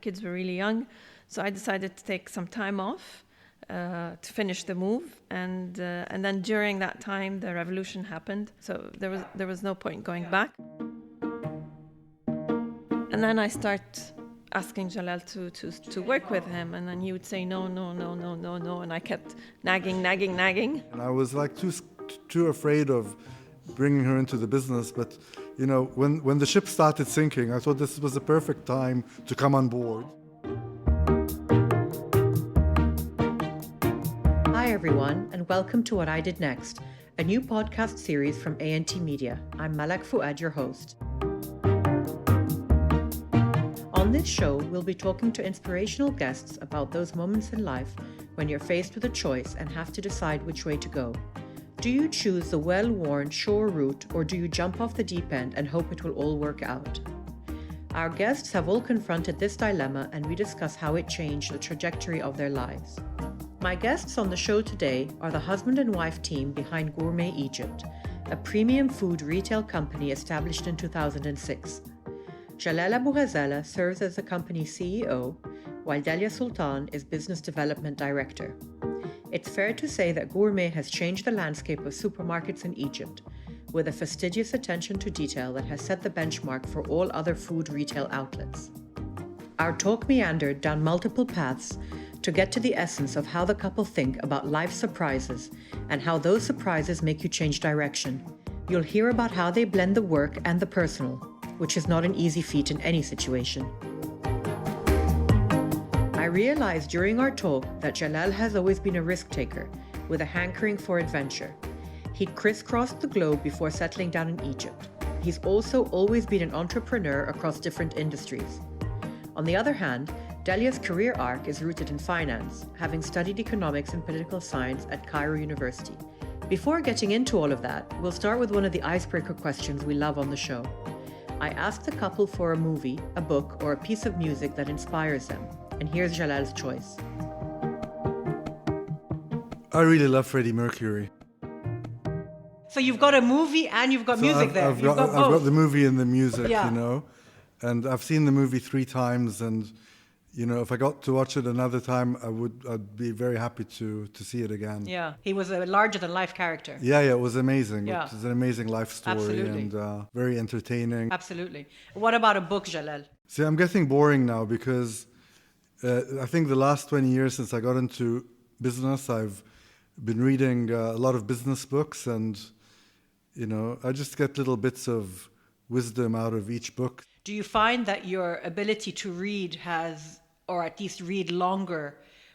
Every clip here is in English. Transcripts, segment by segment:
kids were really young. So I decided to take some time off to finish the move. And then during that time, the revolution happened. So there was no point going back. And then I start asking Jalal to work with him, and then he would say no, and I kept nagging. And I was like too afraid of bringing her into the business, but when the ship started sinking, I thought this was the perfect time to come on board. Hi everyone, and welcome to What I Did Next, a new podcast series from ANT Media. I'm Malak Fuad, your host. On this show, we'll be talking to inspirational guests about those moments in life when you're faced with a choice and have to decide which way to go. Do you choose the well-worn, sure route, or do you jump off the deep end and hope it will all work out? Our guests have all confronted this dilemma, and we discuss how it changed the trajectory of their lives. My guests on the show today are the husband and wife team behind Gourmet Egypt, a premium food retail company established in 2006. Jalal Ghazaleh serves as the company's CEO, while Dalia Sultan is Business Development Director. It's fair to say that Gourmet has changed the landscape of supermarkets in Egypt, with a fastidious attention to detail that has set the benchmark for all other food retail outlets. Our talk meandered down multiple paths to get to the essence of how the couple think about life's surprises and how those surprises make you change direction. You'll hear about how they blend the work and the personal, which is not an easy feat in any situation. I realized during our talk that Jalal has always been a risk taker with a hankering for adventure. He'd crisscrossed the globe before settling down in Egypt. He's also always been an entrepreneur across different industries. On the other hand, Dalia's career arc is rooted in finance, having studied economics and political science at Cairo University. Before getting into all of that, we'll start with one of the icebreaker questions we love on the show. I asked the couple for a movie, a book, or a piece of music that inspires them. And here's Jalal's choice. I really love Freddie Mercury. So you've got a movie and you've got music there. I've got the movie and the music, And I've seen the movie 3 times, and if I got to watch it another time, I'd be very happy to see it again. Yeah, he was a larger-than-life character. Yeah, it was amazing. Yeah. It was an amazing life story. Absolutely. And very entertaining. Absolutely. What about a book, Jalal? See, I'm getting boring now because I think the last 20 years since I got into business, I've been reading a lot of business books, and I just get little bits of wisdom out of each book. Do you find that your ability to read or at least read longer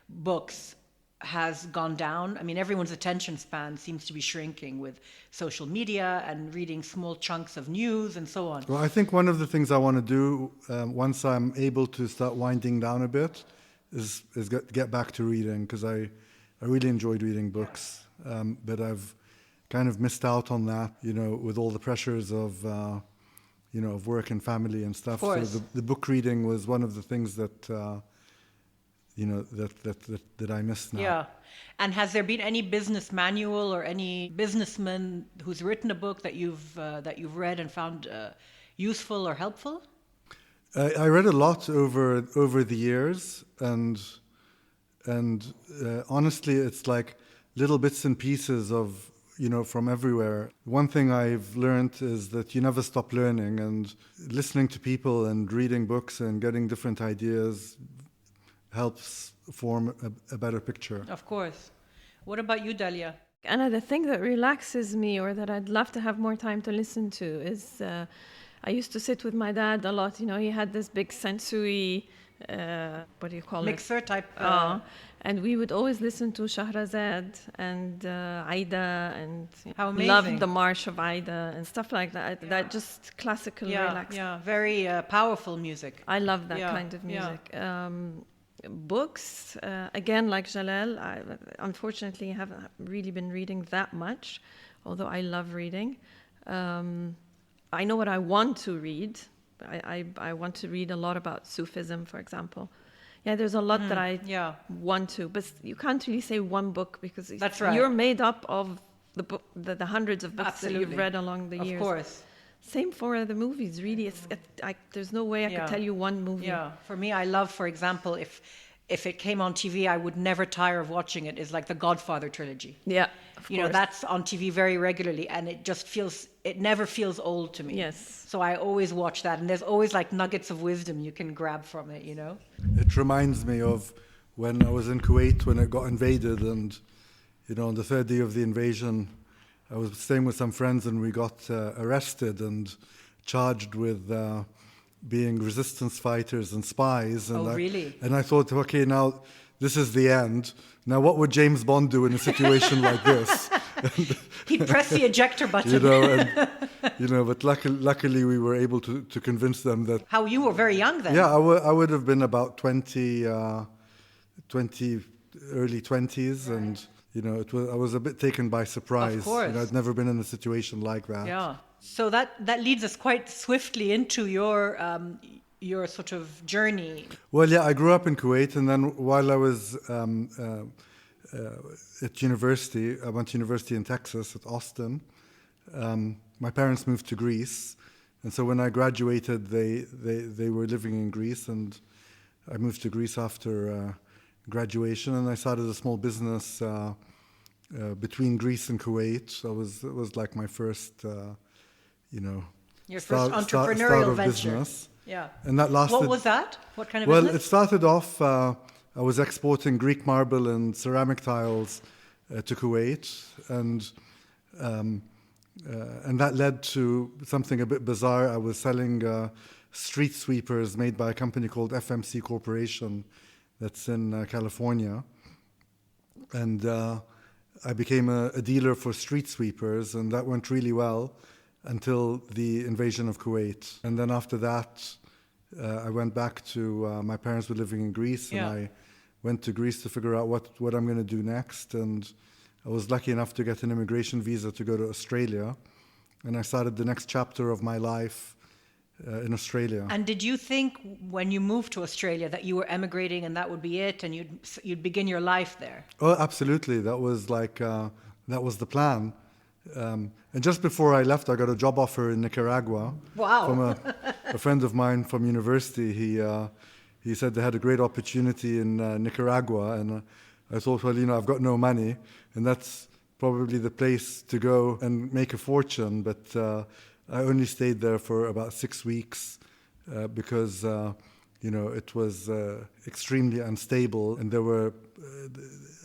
books, has gone down? I mean, everyone's attention span seems to be shrinking with social media and reading small chunks of news and so on. Well, I think one of the things I want to do once I'm able to start winding down a bit is get back to reading, because I really enjoyed reading books, but I've kind of missed out on that, with all the pressures of of work and family and stuff. So the book reading was one of the things that that I miss now. Yeah. And has there been any business manual or any businessman who's written a book that you've read and found useful or helpful? I read a lot over the years, and honestly, it's like little bits and pieces of from everywhere. One thing I've learned is that you never stop learning, and listening to people and reading books and getting different ideas helps form a better picture. Of course. What about you, Dalia? Another thing that relaxes me, or that I'd love to have more time to listen to, is I used to sit with my dad a lot. He had this big Sensui, what do you call Mixer it? type. And we would always listen to Shahrazad and Aida, and love the March of Aida and stuff like that. That just classical relaxing. Yeah, very powerful music. I love that kind of music. Books, again, like Jalal, I unfortunately haven't really been reading that much, although I love reading. I know what I want to read. I want to read a lot about Sufism, for example. Yeah, there's a lot that I want to, but you can't really say one book, because that's right. You're made up of the hundreds of books Absolutely. that you've read along the years. Of course. Same for the movies, really. There's no way I could tell you one movie. Yeah, for me, I love, for example, if it came on TV, I would never tire of watching it. Is like the Godfather trilogy. Yeah, of You know, course. that's on TV very regularly, and it never feels old to me. Yes. So I always watch that, and there's always like nuggets of wisdom you can grab from it, you know? It reminds me of when I was in Kuwait when it got invaded, and on the third day of the invasion, I was staying with some friends and we got arrested and charged with being resistance fighters and spies. And Really? And I thought, okay, now this is the end. Now what would James Bond do in a situation like this? He'd press the ejector button. But luckily we were able to convince them that... How you were very young then. Yeah, I would have been about 20, early 20s, right. And... I was a bit taken by surprise. Of course. I'd never been in a situation like that. Yeah. So that leads us quite swiftly into your sort of journey. Well, yeah, I grew up in Kuwait, and then while I was at university, I went to university in Texas at Austin. My parents moved to Greece, and so when I graduated, they were living in Greece, and I moved to Greece after graduation, and I started a small business between Greece and Kuwait. So it was like my first, your start, first entrepreneurial start of venture. Business. Yeah. And that lasted. What was that? What kind of business? business? It started off. I was exporting Greek marble and ceramic tiles to Kuwait, and that led to something a bit bizarre. I was selling street sweepers made by a company called FMC Corporation that's in California. And I became a dealer for street sweepers, and that went really well until the invasion of Kuwait. And then after that, I went back to, my parents were living in Greece, and I went to Greece to figure out what I'm going to do next. And I was lucky enough to get an immigration visa to go to Australia. And I started the next chapter of my life in Australia. And did you think when you moved to Australia that you were emigrating and that would be it, and you'd begin your life there? Oh, absolutely. That was that was the plan. And just before I left, I got a job offer in Nicaragua. Wow. From a friend of mine from university. He said they had a great opportunity in Nicaragua, and I thought, well, I've got no money, and that's probably the place to go and make a fortune. But I only stayed there for about 6 weeks because, it was extremely unstable, and there were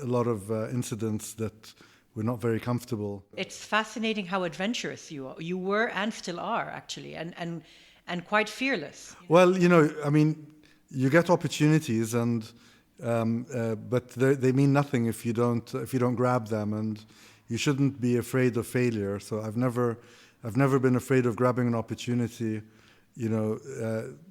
a lot of incidents that were not very comfortable. It's fascinating how adventurous you were and still are, actually, and quite fearless. Well, you get opportunities, and but they mean nothing if you don't grab them, and you shouldn't be afraid of failure. So I've never been afraid of grabbing an opportunity.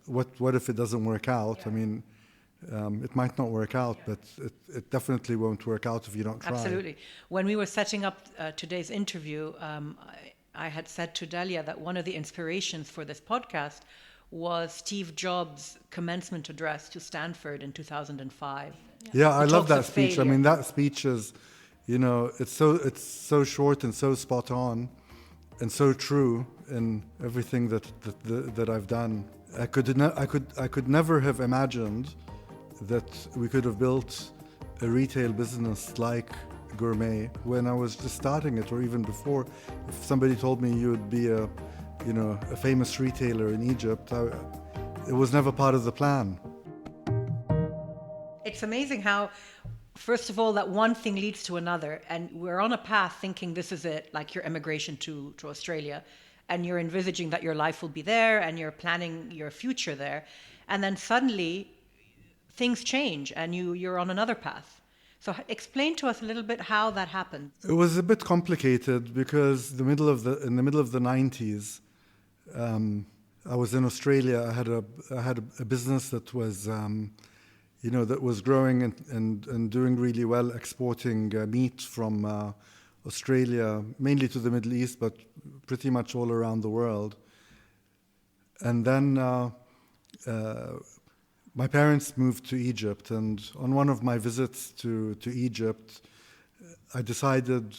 What if it doesn't work out? Yeah. It might not work out, but it definitely won't work out if you don't try. Absolutely. When we were setting up today's interview, I had said to Dalia that one of the inspirations for this podcast was Steve Jobs' commencement address to Stanford in 2005. Yeah, I love that speech. Failure. That speech is, it's so short and so spot on, and so true in everything that I've done. I could never have imagined that we could have built a retail business like Gourmet when I was just starting it, or even before. If somebody told me you would be a famous retailer in Egypt, it was never part of the plan. It's amazing how, first of all, that one thing leads to another, and we're on a path thinking this is it, like your emigration to Australia, and you're envisaging that your life will be there, and you're planning your future there, and then suddenly things change, and you're on another path. So explain to us a little bit how that happened. It was a bit complicated because in the middle of the 90s, I was in Australia. I had a business that was that was growing and doing really well, exporting meat from Australia, mainly to the Middle East, but pretty much all around the world. And then my parents moved to Egypt, and on one of my visits to Egypt, I decided,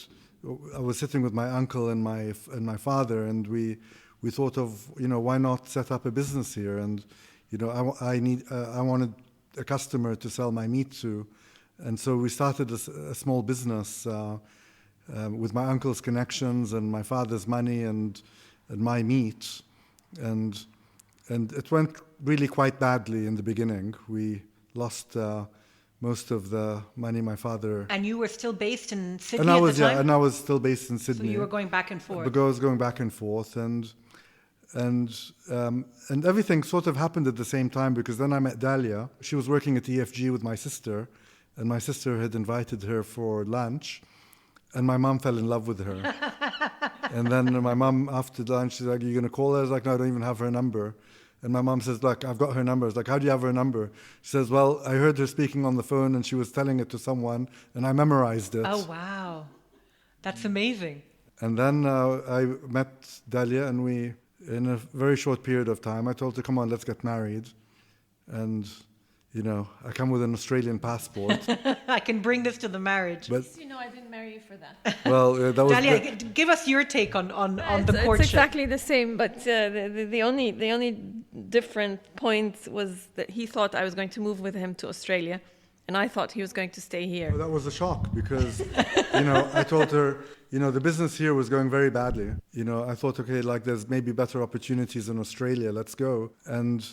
I was sitting with my uncle and my father, and we we thought of, why not set up a business here? And, I wanted a customer to sell my meat to. And so we started a small business with my uncle's connections and my father's money and my meat. And it went really quite badly in the beginning. We lost most of the money my father... And you were still based in Sydney at the time? And I was still based in Sydney. So you were going back and forth? I was going back and forth. And everything sort of happened at the same time, because then I met Dalia. She was working at EFG with my sister, and my sister had invited her for lunch, and my mom fell in love with her. And then my mom, after lunch, she's like, "Are you going to call her?" I was like, "No, I don't even have her number." And my mom says, "Look, I've got her number." I was like, "How do you have her number?" She says, "Well, I heard her speaking on the phone, and she was telling it to someone, and I memorized it." Oh, wow. That's amazing. And then I met Dalia, and we... In a very short period of time, I told her, "Come on, let's get married." And, I come with an Australian passport. I can bring this to the marriage. But, I didn't marry you for that. well, that was... Dalia, give us your take on the courtship. It's exactly the same, but the only different point was that he thought I was going to move with him to Australia, and I thought he was going to stay here. That was a shock, because, I told her, the business here was going very badly. I thought, okay, there's maybe better opportunities in Australia, let's go. And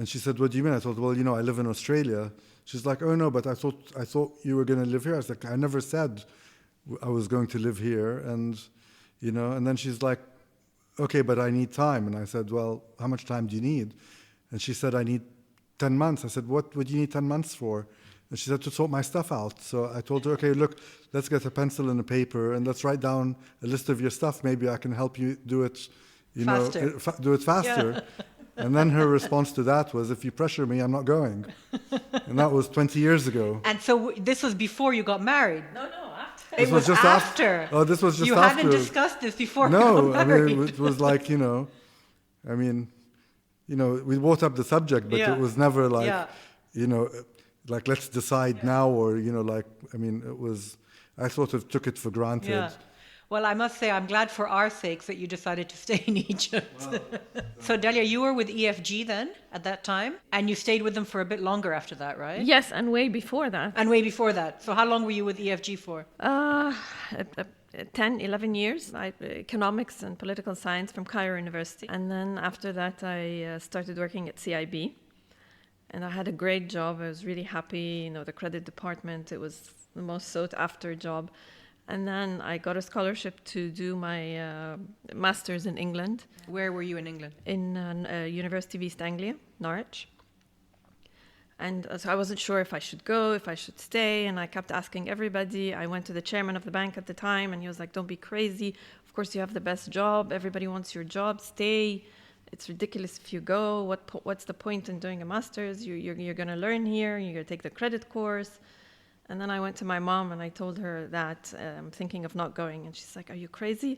she said, "What do you mean?" I told her, "Well, I live in Australia." She's like, "Oh no, but I thought you were going to live here." I was like, "I never said I was going to live here." And, and then she's like, "Okay, but I need time." And I said, "Well, how much time do you need?" And she said, "I need 10 months. I said, "What would you need 10 months for?" And she said, "To sort my stuff out." So I told her, "Okay, look, let's get a pencil and a paper and let's write down a list of your stuff. Maybe I can help you do it, faster. Do it faster." Yeah. And then her response to that was, "If you pressure me, I'm not going." And that was 20 years ago. And so this was before you got married? No, after. It was just after. Oh, this was just you after. You hadn't discussed this before No, you got married. it was like, we brought up the subject, but it was never like, like, let's decide now, or, it was, I sort of took it for granted. Yeah. Well, I must say, I'm glad for our sakes that you decided to stay in Egypt. Wow. So, Dalia, you were with EFG then, at that time, and you stayed with them for a bit longer after that, right? Yes, and way before that. And way before that. So how long were you with EFG for? 10, 11 years. Economics and political science from Cairo University. And then after that, I started working at CIB. And I had a great job. I was really happy. The credit department, it was the most sought after job. And then I got a scholarship to do my master's in England. Where were you in England? In University of East Anglia, Norwich. And so I wasn't sure if I should go, if I should stay. And I kept asking everybody. I went to the chairman of the bank at the time, and he was like, "Don't be crazy. Of course, you have the best job. Everybody wants your job. Stay. It's ridiculous if you go. What's the point in doing a master's? You're going to learn here. You're going to take the credit course." And then I went to my mom and I told her that I'm thinking of not going. And she's like, "Are you crazy?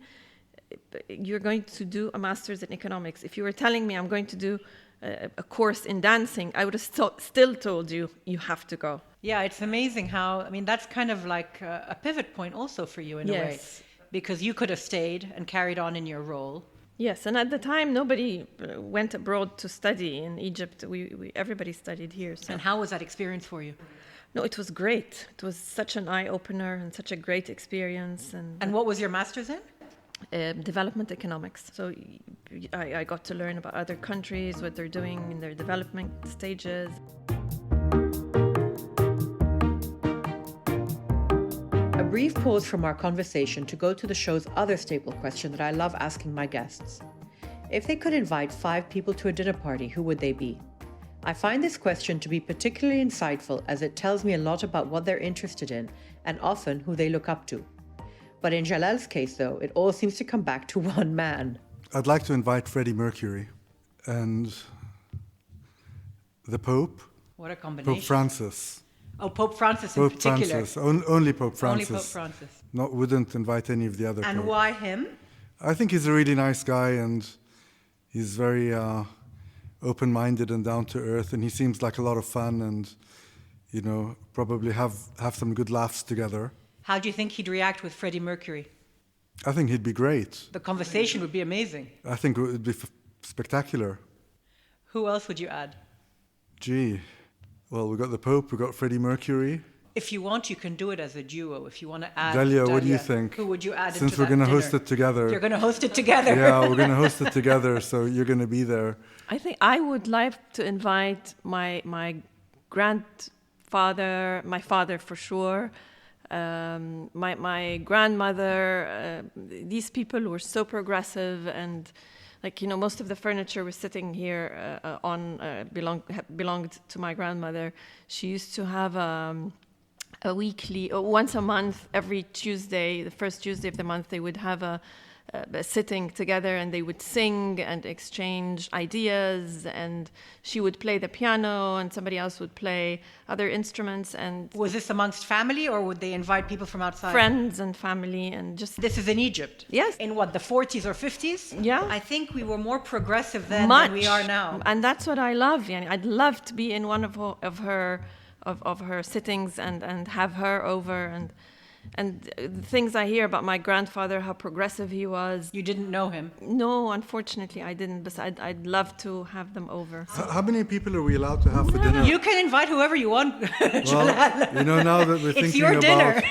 You're going to do a master's in economics. If you were telling me I'm going to do a course in dancing, I would have still told you, you have to go." Yeah, it's amazing how, that's kind of like a pivot point also for you in a way. Because you could have stayed and carried on in your role. Yes, and at the time, nobody went abroad to study in Egypt. Everybody studied here. So. And how was that experience for you? No, it was great. It was such an eye-opener and such a great experience. And what was your master's in? Development economics. So I got to learn about other countries, what they're doing in their development stages. A brief pause from our conversation to go to the show's other staple question that I love asking my guests. If they could invite 5 people to a dinner party, who would they be? I find this question to be particularly insightful as it tells me a lot about what they're interested in and often who they look up to. But in Jalal's case, though, it all seems to come back to one man. I'd like to invite Freddie Mercury and the Pope. What a combination. Pope Francis. Oh, Pope Francis in particular. Francis. Only Pope Francis. Only Pope Francis. Wouldn't invite any of the other And popes. why him? I think he's a really nice guy, and he's very open-minded and down-to-earth, and he seems like a lot of fun, and probably have some good laughs together. How do you think he'd react with Freddie Mercury? I think he'd be great. The conversation would be amazing. I think it would be spectacular. Who else would you add? Gee, well, we've got the Pope, we've got Freddie Mercury. If you want, you can do it as a duo. If you want to add Dalia, what do you think? Who would you add Since into we're going to dinner? host it together. You're going to host it together. Yeah, we're going to host it together, so you're going to be there. I think I would like to invite my grandfather, my father for sure, my grandmother. These people were so progressive, and most of the furniture was sitting here belonged to my grandmother. She used to have a weekly, once a month, every Tuesday, the first Tuesday of the month, they would have a sitting together, and they would sing and exchange ideas, and she would play the piano and somebody else would play other instruments. And was this amongst family, or would they invite people from outside? Friends and family, and just... This is in Egypt? Yes. In what, the 40s or 50s? Yeah. I think we were more progressive then than we are now. And that's what I love. I'd love to be in one of her sittings and have her over, and the things I hear about my grandfather, how progressive he was. You didn't know him? No, unfortunately I didn't, but I'd love to have them over. How many people are we allowed to have for dinner? You can invite whoever you want, Jalal. Well, now that we're It's thinking your dinner.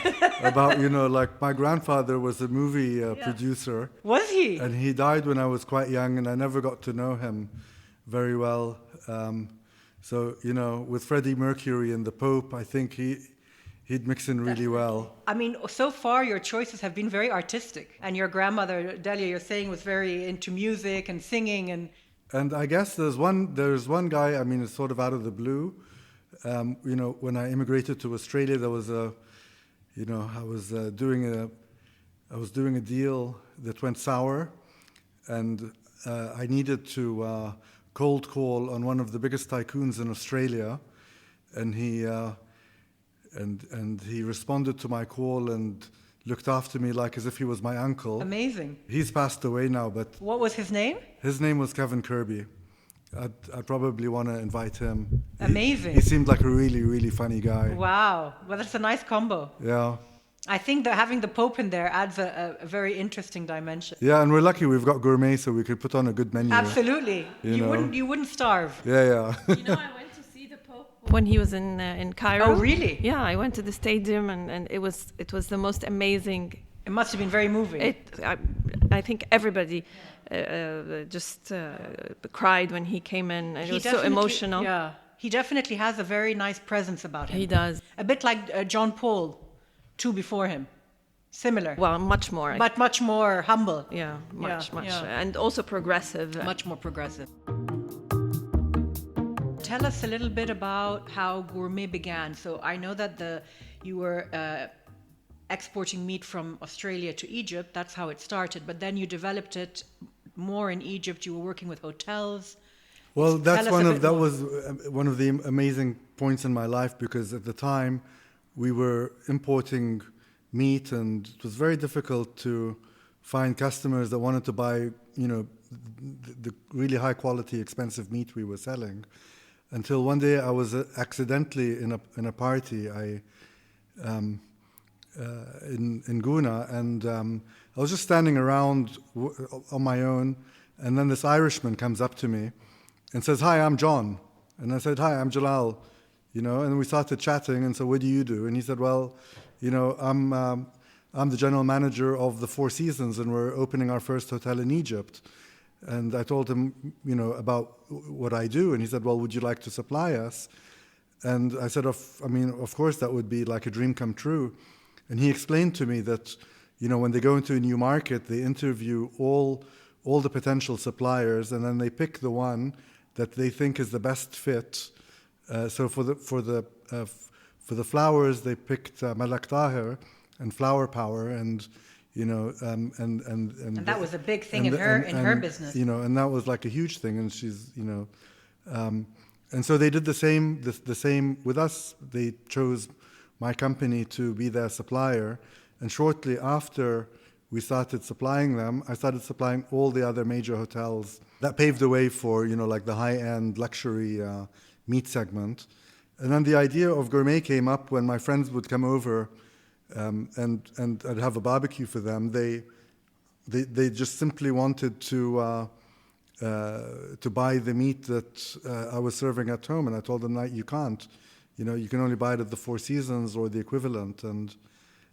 about, like my grandfather was a movie producer. Was he? And he died when I was quite young, and I never got to know him very well. So, with Freddie Mercury and the Pope, I think he'd mix in really well. I mean, so far your choices have been very artistic. And your grandmother, Dalia, you're saying, was very into music and singing. And I guess there's one guy, it's sort of out of the blue. When I immigrated to Australia, there was I was doing a deal that went sour, and I needed to cold call on one of the biggest tycoons in Australia, and he responded to my call and looked after me like as if he was my uncle. Amazing. He's passed away now, but... What was his name? His name was Kevin Kirby. I'd probably want to invite him. Amazing. He seemed like a really, really funny guy. Wow. Well, that's a nice combo. Yeah. I think that having the Pope in there adds a very interesting dimension. Yeah, and we're lucky we've got Gourmet, so we could put on a good menu. Absolutely. You wouldn't starve. Yeah. I went to see the Pope when he was in Cairo. Oh, really? Yeah, I went to the stadium, and it was the most amazing. It must have been very moving. I think everybody just cried when he came in. It was so emotional. Yeah, he definitely has a very nice presence about him. He does. A bit like John Paul, two before him. Similar. Well, much more. But much more humble. Yeah, much. Yeah. And also progressive. Much more progressive. Tell us a little bit about how Gourmet began. So I know that you were exporting meat from Australia to Egypt. That's how it started. But then you developed it more in Egypt. You were working with hotels. Well, that was one of the amazing points in my life, because at the time we were importing meat, and it was very difficult to find customers that wanted to buy, the really high quality, expensive meat we were selling. Until one day I was accidentally in a party in Guna, and I was just standing around on my own, and then this Irishman comes up to me and says, "Hi, I'm John." And I said, "Hi, I'm Jalal." And we started chatting, and so what do you do? And he said, "Well, I'm the general manager of the Four Seasons, and we're opening our first hotel in Egypt." And I told him, about what I do, and he said, "Well, would you like to supply us?" And I said, of course, that would be like a dream come true. And he explained to me that, when they go into a new market, they interview all the potential suppliers, and then they pick the one that they think is the best fit. So for the flowers, they picked Malak Taher and Flower Power, and and that was a big thing in her business. And that was like a huge thing, and she's and so they did the same with us. They chose my company to be their supplier, and shortly after we started supplying them, I started supplying all the other major hotels. That paved the way for like the high-end luxury meat segment. And then the idea of Gourmet came up when my friends would come over, and I'd have a barbecue for them. They they just simply wanted to buy the meat that I was serving at home, and I told them that you can't. You can only buy it at the Four Seasons or the equivalent, and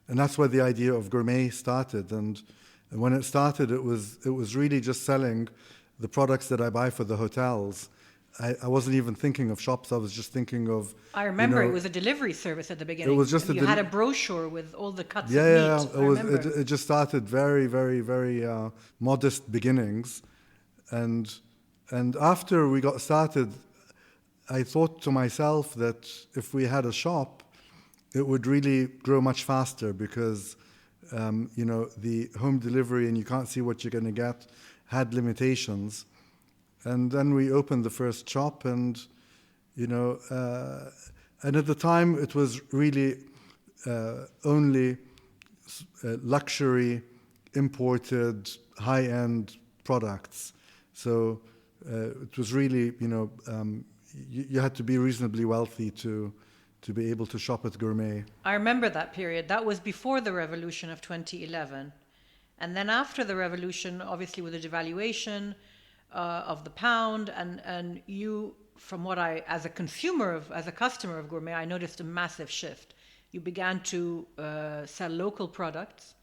that's where the idea of gourmet started. And when it started, it was really just selling the products that I buy for the hotels. I wasn't even thinking of shops. I was just thinking of. I remember it was a delivery service at the beginning. It was just you had a brochure with all the cuts of meat. Yeah. It just started very, very, very modest beginnings, and after we got started, I thought to myself that if we had a shop, it would really grow much faster because the home delivery and you can't see what you're going to get had limitations. And then we opened the first shop, and and at the time it was really only luxury, imported, high-end products. So it was really, you had to be reasonably wealthy to be able to shop at Gourmet. I remember that period. That was before the revolution of 2011, and then after the revolution, obviously with the devaluation of the pound, and you, from what I, as a customer of Gourmet, I noticed a massive shift. You began to sell local products,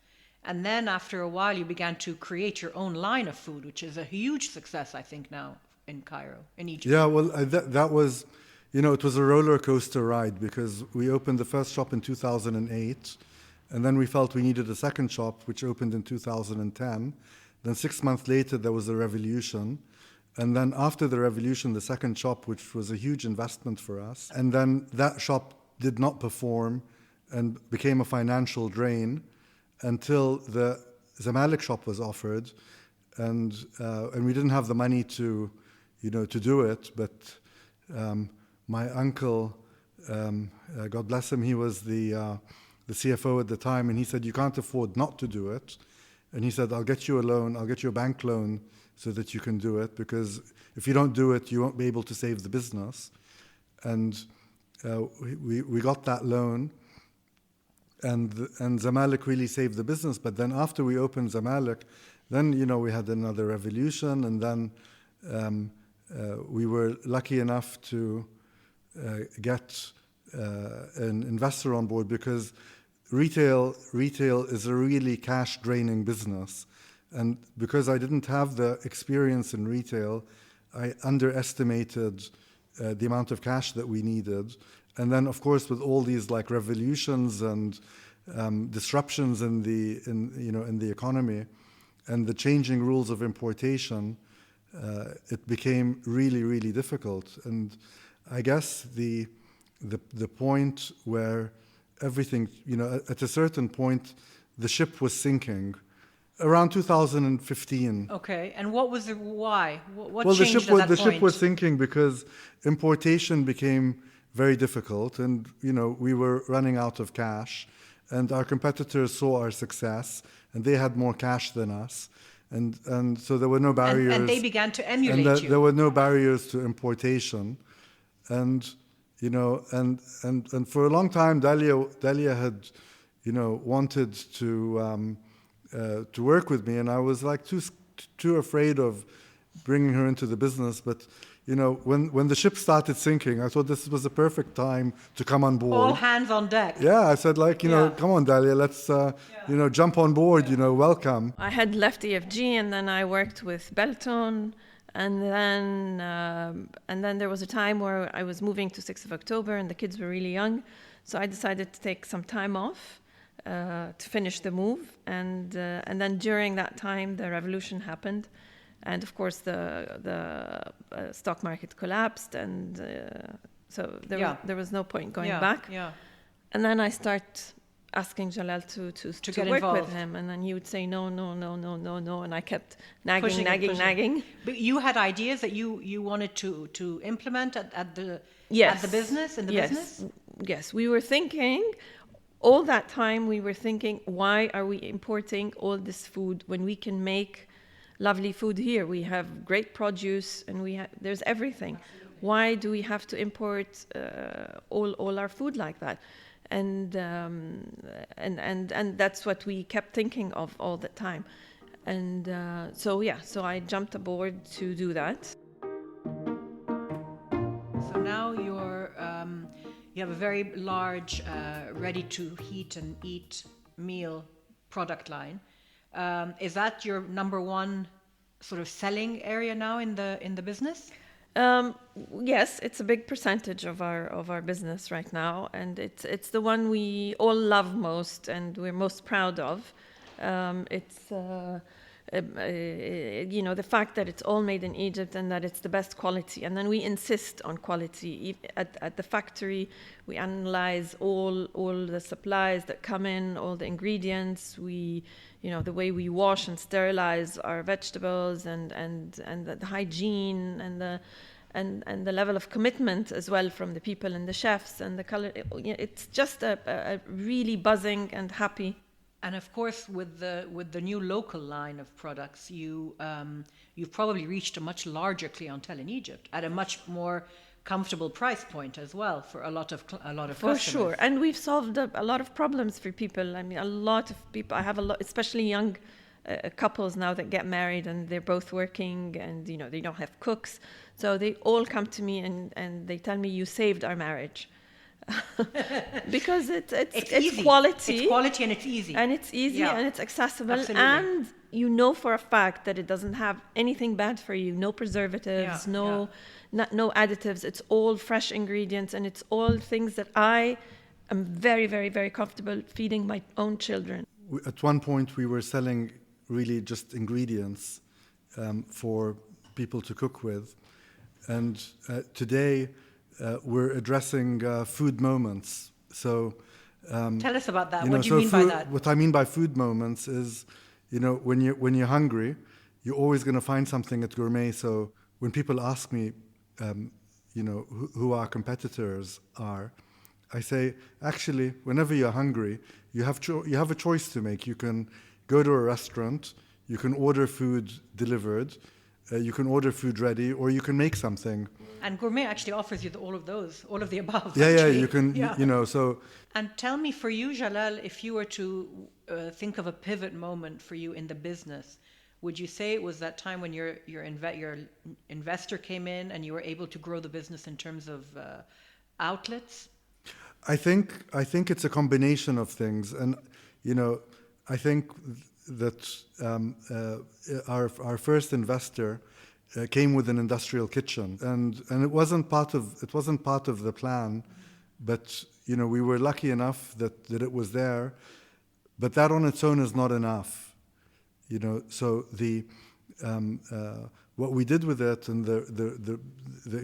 and then after a while you began to create your own line of food, which is a huge success, I think, now in Cairo, in Egypt. Yeah, well, that was, it was a roller coaster ride because we opened the first shop in 2008, and then we felt we needed a second shop, which opened in 2010. Then 6 months later, there was a revolution. And then after the revolution, the second shop, which was a huge investment for us. And then that shop did not perform and became a financial drain until the Zamalek shop was offered. And we didn't have the money to do it. But my uncle, God bless him, he was the CFO at the time, and he said, you can't afford not to do it. And he said, I'll get you a loan, I'll get you a bank loan so that you can do it, because if you don't do it, you won't be able to save the business. And we got that loan, and Zamalek really saved the business. But then after we opened Zamalek, then, we had another revolution, and then we were lucky enough to get an investor on board, because retail is a really cash-draining business. And because I didn't have the experience in retail, I underestimated the amount of cash that we needed. And then, of course, with all these revolutions and disruptions in the economy and the changing rules of importation, it became really, really difficult. And I guess the point where everything, at a certain point, the ship was sinking. Around 2015. Okay, and what was the why? What well, changed at that point? The ship was sinking because importation became very difficult, and we were running out of cash, and our competitors saw our success, and they had more cash than us, and so there were no barriers. And they began to emulate you. There were no barriers to importation, and and for a long time, Dalia had, wanted to work with me, and I was too afraid of bringing her into the business. But when the ship started sinking, I thought this was the perfect time to come on board. All hands on deck. Yeah, I said come on, Dalia, let's jump on board. Welcome. I had left EFG, and then I worked with Belton, and then there was a time where I was moving to 6th of October, and the kids were really young, so I decided to take some time off. To finish the move, and then during that time the revolution happened, and of course the stock market collapsed, and so there was no point going back. Yeah. And then I start asking Jalal to work involved with him, and then he would say no, and I kept nagging. But you had ideas that you wanted to implement at the business, in the business? Yes, we were thinking. All that time we were thinking, why are we importing all this food when we can make lovely food here? We have great produce, and there's everything. Absolutely. Why do we have to import all our food like that? And that's what we kept thinking of all the time. And so I jumped aboard to do that. So now you have a very large, ready-to-heat and eat meal product line. Is that your number one sort of selling area now in the business? Yes, it's a big percentage of our business right now, and it's the one we all love most and we're most proud of. The fact that it's all made in Egypt and that it's the best quality, and then we insist on quality. At the factory, we analyze all the supplies that come in, all the ingredients. The way we wash and sterilize our vegetables, and the hygiene and the level of commitment as well from the people and the chefs and the color. It's just a really buzzing and happy. And of course, with the new local line of products, you've probably reached a much larger clientele in Egypt at a much more comfortable price point as well for a lot of customers. For sure, and we've solved a lot of problems for people. I mean, a lot of people. I have a lot, especially young couples now that get married and they're both working, and they don't have cooks, so they all come to me and they tell me, you saved our marriage. Because it's quality. It's quality and it's easy. And it's easy and it's accessible. Absolutely. And for a fact that it doesn't have anything bad for you. No preservatives, no additives. It's all fresh ingredients, and it's all things that I am very, very, very comfortable feeding my own children. At one point, we were selling really just ingredients for people to cook with. And today, we're addressing food moments. So, tell us about that. What do you mean by that? What I mean by food moments is, when you're hungry, you're always going to find something at Gourmet. So when people ask me, who our competitors are, I say, actually, whenever you're hungry, you have a choice to make. You can go to a restaurant, you can order food delivered, you can order food ready, or you can make something. And Gourmet actually offers you all of those, all of the above. Yeah, you can, so. And tell me, for you, Jalal, if you were to think of a pivot moment for you in the business, would you say it was that time when your investor came in and you were able to grow the business in terms of outlets? I think it's a combination of things. And, I think that our first investor came with an industrial kitchen, and it wasn't part of the plan, but we were lucky enough that it was there, but that on its own is not enough, So the what we did with it and the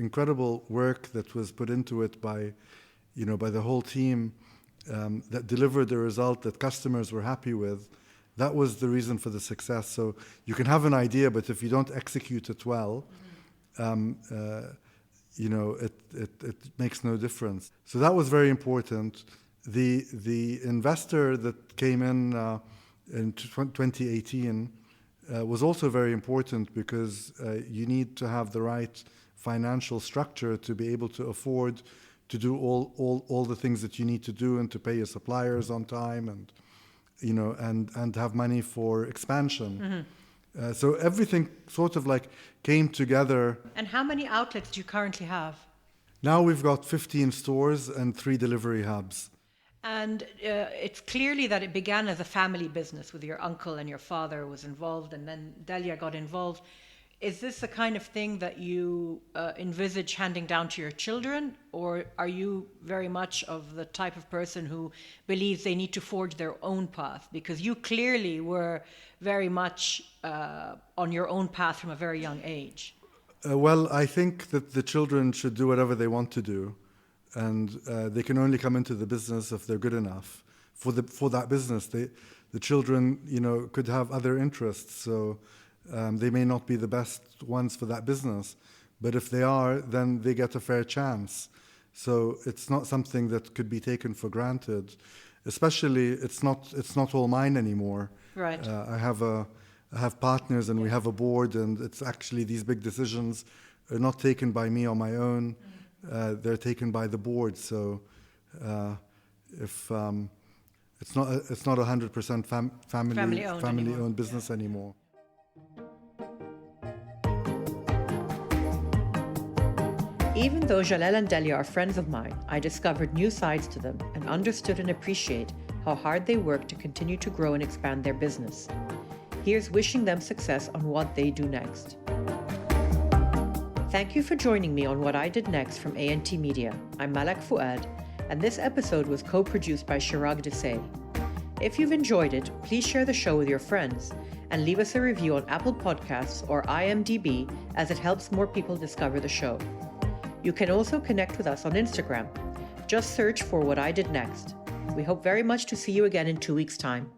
incredible work that was put into it by the whole team that delivered the result that customers were happy with. That was the reason for the success. So you can have an idea, but if you don't execute it well, it makes no difference. So that was very important. The investor that came in 2018 was also very important because you need to have the right financial structure to be able to afford to do all the things that you need to do, and to pay your suppliers on time, and and have money for expansion. So everything sort of came together. And how many outlets do you currently have? Now we've got 15 stores and 3 delivery hubs. And it's clearly that it began as a family business with your uncle and your father was involved, and then Dalia got involved. Is this the kind of thing that you envisage handing down to your children, or are you very much of the type of person who believes they need to forge their own path? Because you clearly were very much on your own path from a very young age. Well, I think that the children should do whatever they want to do, and they can only come into the business if they're good enough for that business. The children, could have other interests, so. They may not be the best ones for that business, but if they are, then they get a fair chance. So it's not something that could be taken for granted. Especially, it's not all mine anymore. Right. I have partners, and we have a board, and it's actually these big decisions are not taken by me on my own. They're taken by the board. So if it's not 100% family-owned business anymore. Even though Jalal and Dalia are friends of mine, I discovered new sides to them and understood and appreciate how hard they work to continue to grow and expand their business. Here's wishing them success on what they do next. Thank you for joining me on What I Did Next from ANT Media. I'm Malak Fuad, and this episode was co-produced by Chirag Desai. If you've enjoyed it, please share the show with your friends and leave us a review on Apple Podcasts or IMDb, as it helps more people discover the show. You can also connect with us on Instagram. Just search for What I Did Next. We hope very much to see you again in 2 weeks' time.